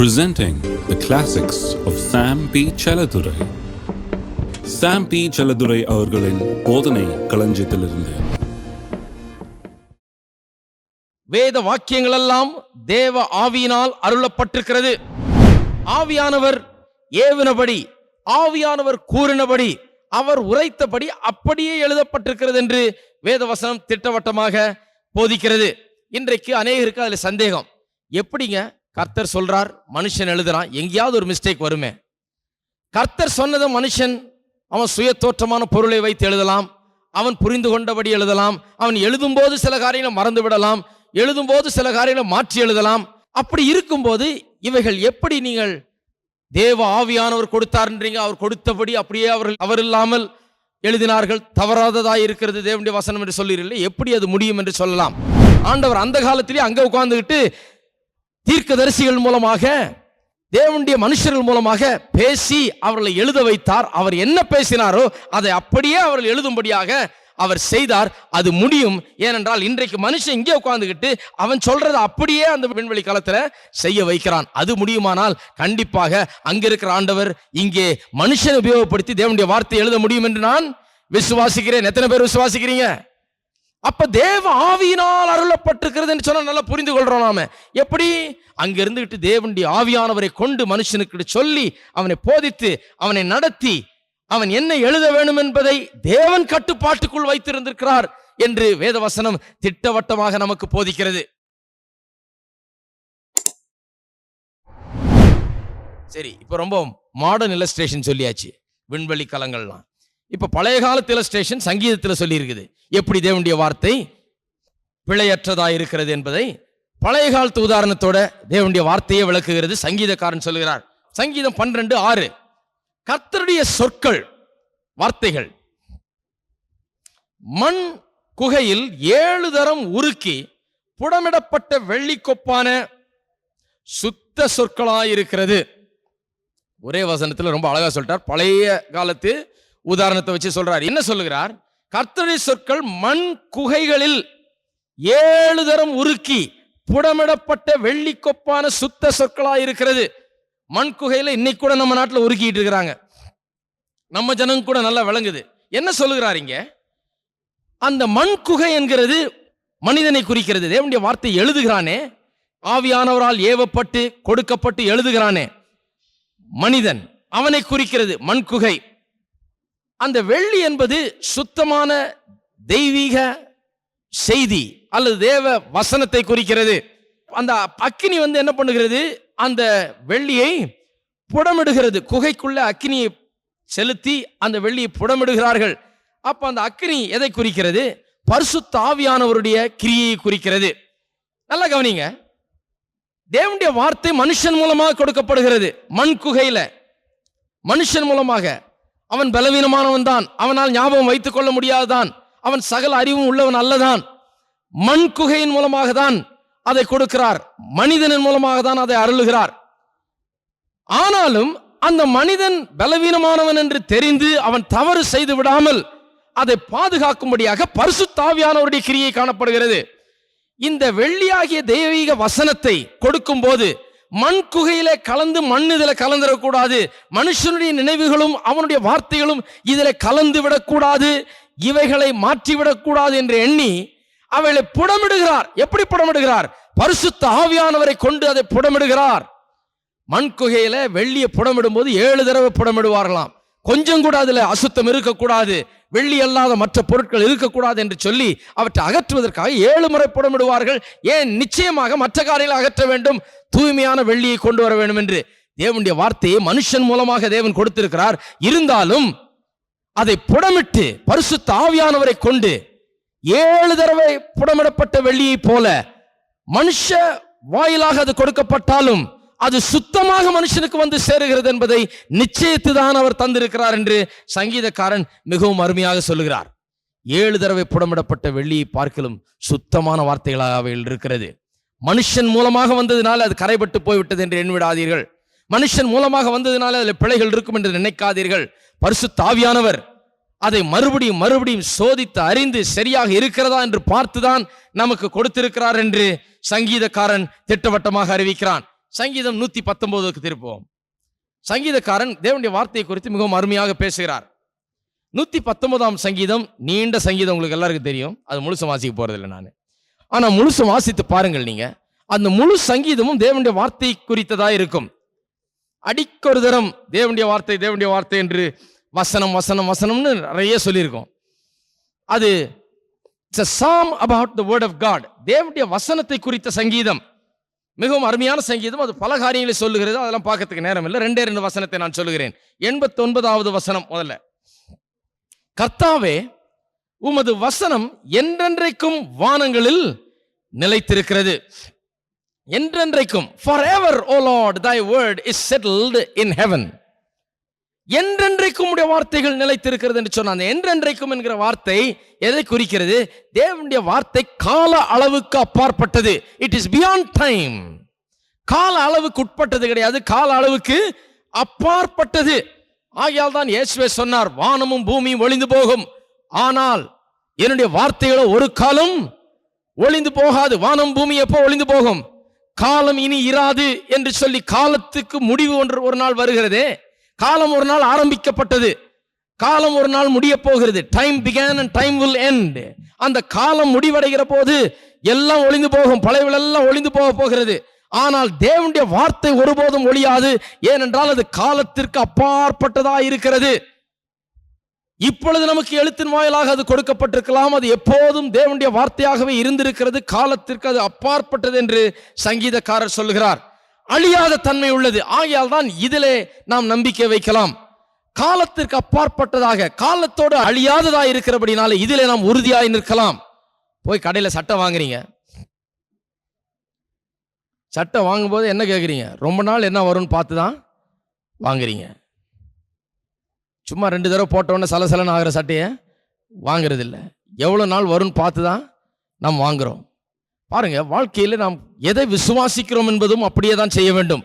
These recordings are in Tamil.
Presenting the classics of Sam P. Chaladurai. Sam P. Chaladurai அவர்களின் போதனை களஞ்சியத்திலிருந்து வேத வாக்கியங்கள் எல்லாம் தேவ ஆவியினால் அருளப்பட்டிருக்கிறது. ஆவியானவர் ஏவினபடி, ஆவியானவர் கூறினபடி, அவர் உரைத்தபடி அப்படியே எழுதப்பட்டிருக்கிறது என்று வேதவசனம் திட்டவட்டமாக போதிக்கிறது. இன்றைக்கு அநேகருக்கு அதுல சந்தேகம். எப்படிங்க கர்த்தர் சொல்றார், மனுஷன் எழுதுறான், எங்கேயாவது ஒரு மிஸ்டேக் வருமே? கர்த்தர் சொன்னதை மனுஷன் அவன் சுய தோற்றமான பொருளை வைத்து எழுதலாம், அவன் புரிந்து கொண்டபடி எழுதலாம், அவன் எழுதும்போது சில காரியங்களை மறந்து விடலாம், எழுதும்போது சில காரியங்களை மாற்றி எழுதலாம். அப்படி இருக்கும்போது இவைகள் எப்படி நீங்கள் தேவ ஆவியானவர் கொடுத்தார்ன்றீங்க? அவர் கொடுத்தபடி அப்படியே அவர் இல்லாமல் எழுதினார்கள், தவறாததாய் இருக்கிறது தேவனுடைய வசனம் என்று சொல்லீர்கள், எப்படி அது முடியும் என்று சொல்லலாம்? ஆண்டவர் அந்த காலத்திலே அங்க உட்கார்ந்துகிட்டு தீர்க்கதரிசிகள் மூலமாக, தேவனுடைய மனுஷர்கள் மூலமாக பேசி அவர்களை எழுத வைத்தார். அவர் என்ன பேசினாரோ அதை அப்படியே அவர்கள் எழுதும்படியாக அவர் செய்தார். அது முடியும். ஏனென்றால் இன்றைக்கு மனுஷன் இங்கே உட்கார்ந்துகிட்டு அவன் சொல்றதை அப்படியே அந்த விண்வெளி காலத்துல செய்ய வைக்கிறான். அது முடியுமானால் கண்டிப்பாக அங்க இருக்கிற ஆண்டவர் இங்கே மனுஷனை உபயோகப்படுத்தி தேவனுடைய வார்த்தை எழுத முடியும் என்று நான் விசுவாசிக்கிறேன். எத்தனை பேர் விசுவாசிக்கிறீங்க? அப்ப தேவ ஆவியினால் அருளப்பட்டிருக்கிறது என்று சொன்னா நல்லா புரிந்து கொள்றோம். நாம எப்படி அங்க இருந்துகிட்டு தேவனுடைய ஆவியானவரை கொண்டு மனுஷனுக்கு சொல்லி அவனை போதித்து அவனை நடத்தி அவன் என்ன எழுத வேண்டும் என்பதை தேவன் கட்டுப்பாட்டுக்குள் வைத்திருந்திருக்கிறார் என்று வேதவசனம் திட்டவட்டமாக நமக்கு போதிக்கிறது. சரி, இப்ப ரொம்ப மாடர்ன் இல்லஸ்ட்ரேஷன் சொல்லியாச்சு, விண்வெளி கலங்கள்லாம். இப்ப பழைய காலத்து இல்லஸ்ட்ரேஷன் சங்கீதத்தில் சொல்லி இருக்குது, எப்படி தேவனுடைய வார்த்தை பிழையற்றதா இருக்கிறது என்பதை பழைய காலத்து உதாரணத்தோட தேவனுடைய வார்த்தையை விளக்குகிறது. சங்கீதக்காரன் சொல்லுகிறார், சங்கீதம் 12:6, கர்த்தருடைய சொற்கள், வார்த்தைகள் மண் குகையில் 7 தரம் உருக்கி புடமிடப்பட்ட வெள்ளி கொப்பான சுத்த சொற்களாயிருக்கிறது. ஒரே வசனத்தில் ரொம்ப அழகா சொல்லிட்டார். பழைய காலத்து உதாரணத்தை வச்சு சொல்றார். என்ன சொல்லுகிறார்? கர்த்தருடைய சொற்கள் மண் குகைகளில் 7 தரம் உருக்கி புடமிடப்பட்ட வெள்ளி கொப்பான சுத்த சொற்களாயிருக்கிறது. மண் குகையில இன்னைக்கு கூட நம்ம நாட்டில் உருக்கிட்டு இருக்கிறாங்க, நம்ம ஜனங்க கூட நல்லா விளங்குது. என்ன சொல்லுகிறார் இங்க? அந்த மண் குகை என்கிறது மனிதனை குறிக்கிறது. தேவனுடைய வார்த்தை எழுதுகிறானே, ஆவியானவரால் ஏவப்பட்டு கொடுக்கப்பட்டு எழுதுகிறானே மனிதன், அவனை குறிக்கிறது மண் குகை. அந்த வெள்ளி என்பது சுத்தமான தெய்வீக செய்தி அல்லது தேவ வசனத்தை குறிக்கிறது. அந்த அக்கினி என்ன பண்ணுகிறது? அந்த வெள்ளியை புடமிடுகிறது. குகைக்குள்ள அக்கினியை செலுத்தி அந்த வெள்ளியை புடமிடுகிறார்கள். அப்ப அந்த அக்கினி எதை குறிக்கிறது? பரிசுத்த ஆவியானவருடைய கிரியையை குறிக்கிறது. நல்லா கவனிங்க, தேவனுடைய வார்த்தை மனுஷன் மூலமாக கொடுக்கப்படுகிறது. மண் குகையில மனுஷன் மூலமாக. அவன் பலவீனமானவன் தான், அவனால் ஞாபகம் வைத்துக் கொள்ள முடியாதுதான், அவன் சகல அறிவும் உள்ளவன் அல்லதான். மண் குகையின் மூலமாக தான் அதை கொடுக்கிறார், மனிதனின் மூலமாக தான் அதை அருளுகிறார். ஆனாலும் அந்த மனிதன் பலவீனமானவன் என்று தெரிந்து அவன் தவறு செய்து விடாமல் அதை பாதுகாக்கும்படியாக பரிசுத்த ஆவியானவருடைய கிரியை காணப்படுகிறது. இந்த வெள்ளியாகிய தெய்வீக வசனத்தை கொடுக்கும் போது மண் குகையில கலந்து மண் இதுல கலந்துடக்கூடாது, மனுஷனுடைய நினைவுகளும் அவனுடைய வார்த்தைகளும் இதுல கலந்து விடக்கூடாது, இவைகளை மாற்றிவிடக்கூடாது என்று எண்ணி அவைகளை புடமிடுகிறார். எப்படி புடமிடுகிறார்? பரிசுத்த ஆவியானவரை கொண்டு அதை புடமிடுகிறார். மண் குகையில வெள்ளியை புடமிடும் போது 7 தடவை புடமிடுவார்களாம். கொஞ்சம் கூட அதுல அசுத்தம் இருக்கக்கூடாது, வெள்ளி அல்லாத மற்ற பொருட்கள் இருக்கக்கூடாது என்று சொல்லி அவற்றை அகற்றுவதற்காக 7 முறை புடமிடுவார்கள். ஏன்? நிச்சயமாக மற்ற காரியங்களை அகற்ற வேண்டும், தூய்மையான வெள்ளியை கொண்டு வர வேண்டும் என்று. தேவனுடைய வார்த்தையை மனுஷன் மூலமாக தேவன் கொடுத்திருக்கிறார். இருந்தாலும் அதை புடமிட்டு பரிசுத்த ஆவியானவரை கொண்டு 7 தடவை புடமிடப்பட்ட வெள்ளியை போல மனுஷ வாயிலாக அது கொடுக்கப்பட்டாலும் அது சுத்தமாக மனுஷனுக்கு வந்து சேருகிறது என்பதை நிச்சயத்துதான் அவர் தந்திருக்கிறார் என்று சங்கீதக்காரன் மிகவும் அருமையாக சொல்லுகிறார். 7 தடவை புடமிடப்பட்ட வெள்ளியை பார்க்கலும் சுத்தமான வார்த்தைகளாக இருக்கிறது. மனுஷன் மூலமாக வந்ததினால் அது கரைபட்டு போய்விட்டது என்று எண்ணிவிடாதீர்கள். மனுஷன் மூலமாக வந்ததினால் அதில் பிழைகள் இருக்கும் என்று நினைக்காதீர்கள். பரிசுத்த ஆவியானவர் அதை மறுபடியும் மறுபடியும் சோதித்து அறிந்து சரியாக இருக்கிறதா என்று பார்த்துதான் நமக்கு கொடுத்திருக்கிறார் என்று சங்கீதக்காரன் திட்டவட்டமாக அறிவிக்கிறான். சங்கீதம் 119க்கு திருப்புவோம். சங்கீதக்காரன் தேவனுடைய வார்த்தையை குறித்து மிகவும் அருமையாக பேசுகிறார். 119ஆம் சங்கீதம் நீண்ட சங்கீதம், உங்களுக்கு எல்லாருக்கும் தெரியும். அது முழுசும் வாசிக்க போறதில்லை நான். ஆனா முழுசும் வாசித்து பாருங்கள் நீங்க. அந்த முழு சங்கீதமும் தேவனுடைய வார்த்தை குறித்ததா இருக்கும். அடிக்கொரு தரம் தேவனுடைய வார்த்தை என்று வசனம் வசனம் வசனம்னு நிறைய சொல்லியிருக்கோம். அது it's a psalm about the word of God. தேவனுடைய வசனத்தை குறித்த சங்கீதம். மிகவும் அருமையான சங்கீதம். அது பல காரியங்களை சொல்லுகிறது. அதெல்லாம் பார்க்கறதுக்கு நேரம் இல்லை. 2 வசனத்தை நான் சொல்லுகிறேன். 89வது வசனம் முதல்ல. கர்த்தாவே, உமது வசனம் என்றென்றைக்கும் வானங்களில் நிலைத்திருக்கிறது. என்றென்றைக்கும், forever O Lord thy word is settled in heaven. என்றென்றைக்கும் உடைய வார்த்தைகள் நிலைத்திருக்கிறது என்று சொன்ன அந்த என்றென்றைக்கும் என்கிற வார்த்தை எதை குறிக்கிறது? தேவனுடைய வார்த்தை கால அளவுக்கு அப்பாற்பட்டது. It is beyond time. கால அளவுக்கு உட்பட்டது கிடையாது, கால அளவுக்கு அப்பாற்பட்டது. ஆகையால் தான் இயேசுவே சொன்னார், வானமும் பூமியும் ஒளிந்து போகும், ஆனால் என்னுடைய வார்த்தைகளோ ஒரு காலம் ஒளிந்து போகாது. வானம் பூமி எப்போ ஒளிந்து போகும்? காலம் இனி இராது என்று சொல்லி காலத்துக்கு முடிவு ஒரு நாள் வருகிறதே. காலம் ஒரு நாள் ஆரம்பிக்கப்பட்டது, காலம் ஒரு நாள் முடிய போகிறது. Time began and time will end. அந்த காலம் முடிவடைகிற போது எல்லாம் ஒளிந்து போகும், பழையவள் எல்லாம் ஒளிந்து போக போகிறது. ஆனால் தேவனுடைய வார்த்தை ஒருபோதும் ஒளியாது. ஏனென்றால் அது காலத்திற்கு அப்பாற்பட்டதா இருக்கிறது. இப்பொழுது நமக்கு எழுத்தின் வாயிலாக அது கொடுக்கப்பட்டிருக்கலாம், அது எப்போதும் தேவனுடைய வார்த்தையாகவே இருந்திருக்கிறது. காலத்திற்கு அது அப்பாற்பட்டது என்று சங்கீதக்காரர் சொல்கிறார். அழியாத தன்மை உள்ளது. ஆகையால் தான் இதிலே நாம் நம்பிக்கை வைக்கலாம். காலத்திற்கு அப்பாற்பட்டதாக, காலத்தோடு அழியாததாக இருக்கிறபடினால இதிலே நாம் உறுதியாய் நிற்கலாம். போய் கடையில் சட்டை வாங்குறீங்க. சட்டை வாங்கும்போது என்ன கேட்குறீங்க? ரொம்ப நாள் என்ன வரும்னு பார்த்து தான் வாங்குறீங்க. சும்மா 2 தடவை போட்டோன்னே சலசலன்னு ஆகிற சட்டையை வாங்குறது இல்லை. எவ்வளோ நாள் வரும்னு பார்த்து தான் நாம் வாங்குறோம். பாருங்க, வாழ்க்கையில் நாம் எதை விசுவாசிக்கிறோம் என்பதும் அப்படியே தான் செய்ய வேண்டும்.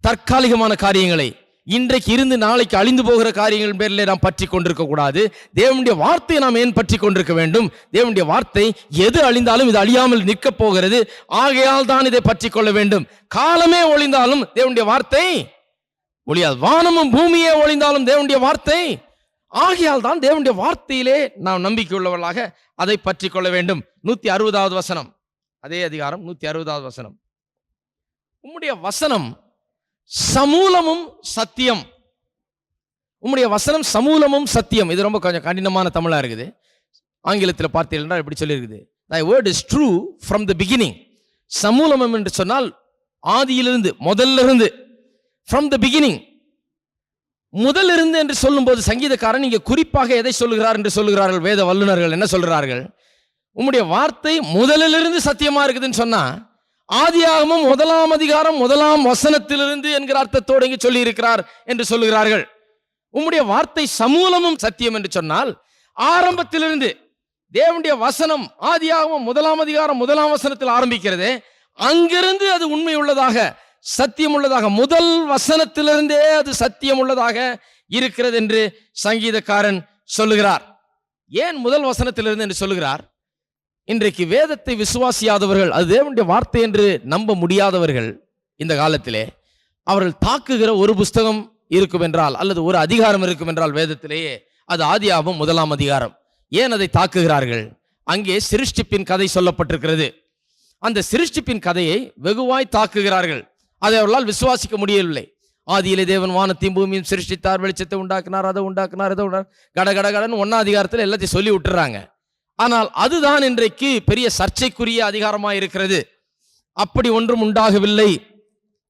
தற்காலிகமான காரியங்களை, இன்றைக்கு இருந்து நாளைக்கு அழிந்து போகிற காரியங்கள் பேரில் நாம் பற்றி கொண்டிருக்க கூடாது. தேவனுடைய வார்த்தையை நாம் ஏன் பற்றி கொண்டிருக்க வேண்டும்? தேவனுடைய வார்த்தை எது அழிந்தாலும் இது அழியாமல் நிற்கப் போகிறது. ஆகையால் தான் இதை பற்றி கொள்ள வேண்டும். காலமே ஒளிந்தாலும் தேவனுடைய வார்த்தை ஒளியாது. வானமும் பூமியே ஒளிந்தாலும் தேவனுடைய வார்த்தை. ஆகையால் தான் தேவனுடைய வார்த்தையிலே நாம் நம்பிக்கை உள்ளவர்களாக அதை பற்றி கொள்ள வேண்டும். 160வது வசனம், அதே அதிகாரம் 160வது வசனம். உம்முடைய வசனம் சமூலமும் சத்தியம். உம்முடைய வசனம் சமூலமும் சத்தியம். இது ரொம்ப கொஞ்சம் கடினமான தமிழா இருக்குது. ஆங்கிலத்தில் பார்த்தீங்கன்னா இப்படி சொல்லியிருக்குது, thy word is true from the beginning. சமூலமம் என்று சொன்னால் ஆதியிலிருந்து, முதல்ல இருந்து. from the beginning, முதலிருந்து என்று சொல்லும்போது சங்கீதக்காரன் இங்கே குறிப்பாக எதை சொல்லுகிறார் என்று சொல்லுகிறார்கள் வேத வல்லுநர்கள். என்ன சொல்கிறார்கள்? உம்முடைய வார்த்தை முதலிலிருந்து சத்தியமா இருக்குதுன்னு சொன்னா ஆதியாகமம் 1ஆம் அதிகாரம் 1ஆம் வசனத்திலிருந்து என்கிற அர்த்தத்தோடு இங்கே சொல்லி இருக்கிறார் என்று சொல்லுகிறார்கள். உம்முடைய வார்த்தை சமூலமும் சத்தியம் என்று சொன்னால் ஆரம்பத்திலிருந்து தேவனுடைய வசனம் ஆதியாகமம் 1ஆம் அதிகாரம் 1ஆம் வசனத்தில் ஆரம்பிக்கிறது. அங்கிருந்து அது உண்மை உள்ளதாக, சத்தியம் உள்ளதாக, முதல் வசனத்திலிருந்தே அது சத்தியம் உள்ளதாக இருக்கிறது என்று சங்கீதக்காரன் சொல்லுகிறார். ஏன் முதல் வசனத்திலிருந்து என்று சொல்லுகிறார்? இன்றைக்கு வேதத்தை விசுவாசியாதவர்கள், அது தேவனுடைய வார்த்தை என்று நம்ப முடியாதவர்கள் இந்த காலத்திலே, அவர்கள் தாக்குகிற ஒரு புஸ்தகம் இருக்கும் என்றால், அல்லது ஒரு அதிகாரம் இருக்கும் என்றால் வேதத்திலேயே அது ஆதியாகமம் 1ஆம் அதிகாரம். ஏன் அதை தாக்குகிறார்கள்? அங்கே சிருஷ்டிப்பின் கதை சொல்லப்பட்டிருக்கிறது. அந்த சிருஷ்டிப்பின் கதையை வெகுவாய் தாக்குகிறார்கள். அதை அவர்களால் விசுவாசிக்க முடியவில்லை. ஆதியிலே தேவன் வானத்தையும் பூமியும் சிருஷ்டித்தார், வெளிச்சத்தை உண்டாக்குனார், அதை உண்டாக்குனார், இதை உண்டார், கடன் 1ஆம் அதிகாரத்தில் எல்லாத்தையும் சொல்லி விட்டுறாங்க. ஆனால் அதுதான் இன்றைக்கு பெரிய சர்ச்சைக்குரிய அதிகாரமாக இருக்கிறது. அப்படி ஒன்றும் உண்டாகவில்லை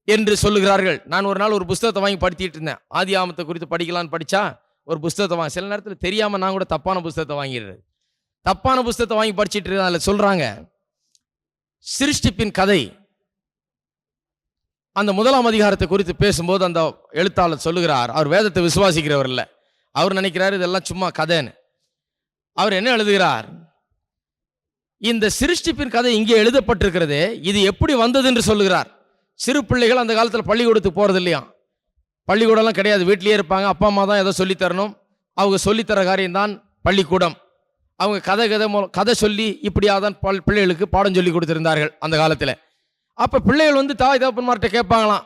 என்று சொல்லுகிறார்கள். நான் ஒரு நாள் ஒரு புஸ்தகத்தை வாங்கி படித்திட்டு இருந்தேன். ஆதியாகமத்தை குறித்து படிக்கலான்னு படிச்சா ஒரு புஸ்தகத்தை வாங்கி, சில நேரத்தில் தெரியாம நான் கூட தப்பான புஸ்தகத்தை வாங்கிடுறது. தப்பான புஸ்தகத்தை வாங்கி படிச்சுட்டு இருக்கேன். அதில் சொல்றாங்க, சிருஷ்டிப்பின் கதை அந்த 1ஆம் அதிகாரத்தை குறித்து பேசும்போது அந்த எழுத்தாளர் சொல்லுகிறார், அவர் வேதத்தை விசுவாசிக்கிறவர் இல்லை, அவர் நினைக்கிறார் இதெல்லாம் சும்மா கதைன்னு. அவர் என்ன எழுதுகிறார்? இந்த சிருஷ்டிப்பின் கதை இங்கே எழுதப்பட்டிருக்கிறதே, இது எப்படி வந்தது என்று சொல்லுகிறார். சிறு பிள்ளைகள் அந்த காலத்தில் பள்ளிக்கூடத்துக்கு போறது இல்லையா, பள்ளிக்கூடம்லாம் கிடையாது, வீட்டிலேயே இருப்பாங்க. அப்பா அம்மா தான் ஏதோ சொல்லித்தரணும். அவங்க சொல்லித்தர காரியம்தான் பள்ளிக்கூடம். அவங்க கதை சொல்லி இப்படியாதான் பிள்ளைகளுக்கு பாடம் சொல்லி கொடுத்திருந்தார்கள் அந்த காலத்தில். அப்ப பிள்ளைகள் வந்து தாய் தகப்பன்மார்கிட்ட கேட்பாங்களாம்,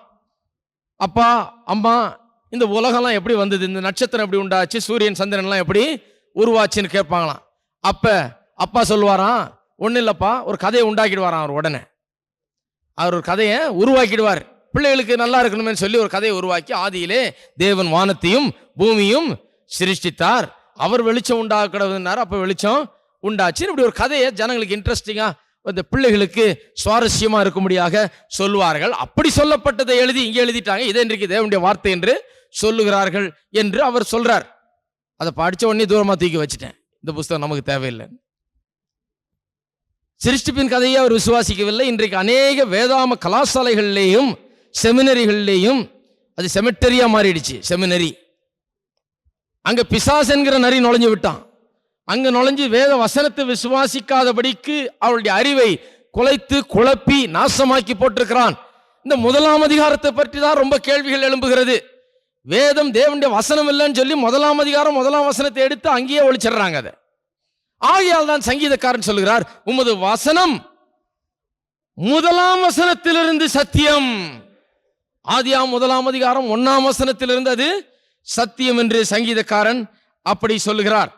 அப்பா அம்மா இந்த உலகம்லாம் எப்படி வந்தது, இந்த நட்சத்திரம் எப்படி உண்டாச்சு, சூரியன் சந்திரன்லாம் எப்படி உருவாச்சுன்னு கேட்பாங்களாம். அப்ப அப்பா சொல்லுவாராம், ஒன்றும் இல்லப்பா, ஒரு கதையை உண்டாக்கிடுவாராம். அவர் ஒரு கதையை உருவாக்கிடுவார். பிள்ளைகளுக்கு நல்லா இருக்கணும்னு சொல்லி ஒரு கதையை உருவாக்கி, ஆதியிலே தேவன் வானத்தையும் பூமியும் சிருஷ்டித்தார், அவர் வெளிச்சம் உண்டாக்கணும்னார், அப்ப வெளிச்சம் உண்டாச்சு. இப்படி ஒரு கதையை ஜனங்களுக்கு இன்ட்ரெஸ்டிங்கா, இந்த பிள்ளைகளுக்கு சுவாரஸ்யமா இருக்கும்படியாக சொல்லுவார்கள். அப்படி சொல்லப்பட்டதை எழுதி இங்கே எழுதிட்டாங்க, இதை இன்றைக்கு தேவனுடைய வார்த்தை என்று சொல்லுகிறார்கள் என்று அவர் சொல்றார். அதை படிச்ச உடனே தூரமா தூக்கி வச்சுட்டேன், இந்த புஸ்தகம் நமக்கு தேவையில்லை. சிருஷ்டிப்பின் கதையை அவர் விசுவாசிக்கவில்லை. இன்றைக்கு அநேக வேதாம கலாசாலைகளிலேயும் செமினரிகளிலேயும், அது செமெட்டரியா மாறிடுச்சு, செமினரி. அங்க பிசாசு என்கிற நரி நுழைஞ்சு விட்டான். அங்க நுழைஞ்சு வேத வசனத்தை விசுவாசிக்காதபடிக்கு அவளுடைய அறிவை குலைத்து குழப்பி நாசமாக்கி போட்டிருக்கிறான். இந்த 1ஆம் அதிகாரத்தை பற்றி தான் ரொம்ப கேள்விகள் எழும்புகிறது. வேதம் தேவனுடைய வசனம் இல்லைன்னு சொல்லி 1ஆம் அதிகாரம் 1ஆம் வசனத்தை எடுத்து அங்கேயே ஒழிச்சிடுறாங்க. அதை ஆகையால் தான் சங்கீதக்காரன் சொல்லுகிறார், உமது வசனம் 1ஆம் வசனத்திலிருந்து சத்தியம். ஆதியாம் 1ஆம் அதிகாரம் 1ஆம் வசனத்திலிருந்து அது சத்தியம் என்று சங்கீதக்காரன் அப்படி சொல்லுகிறார்.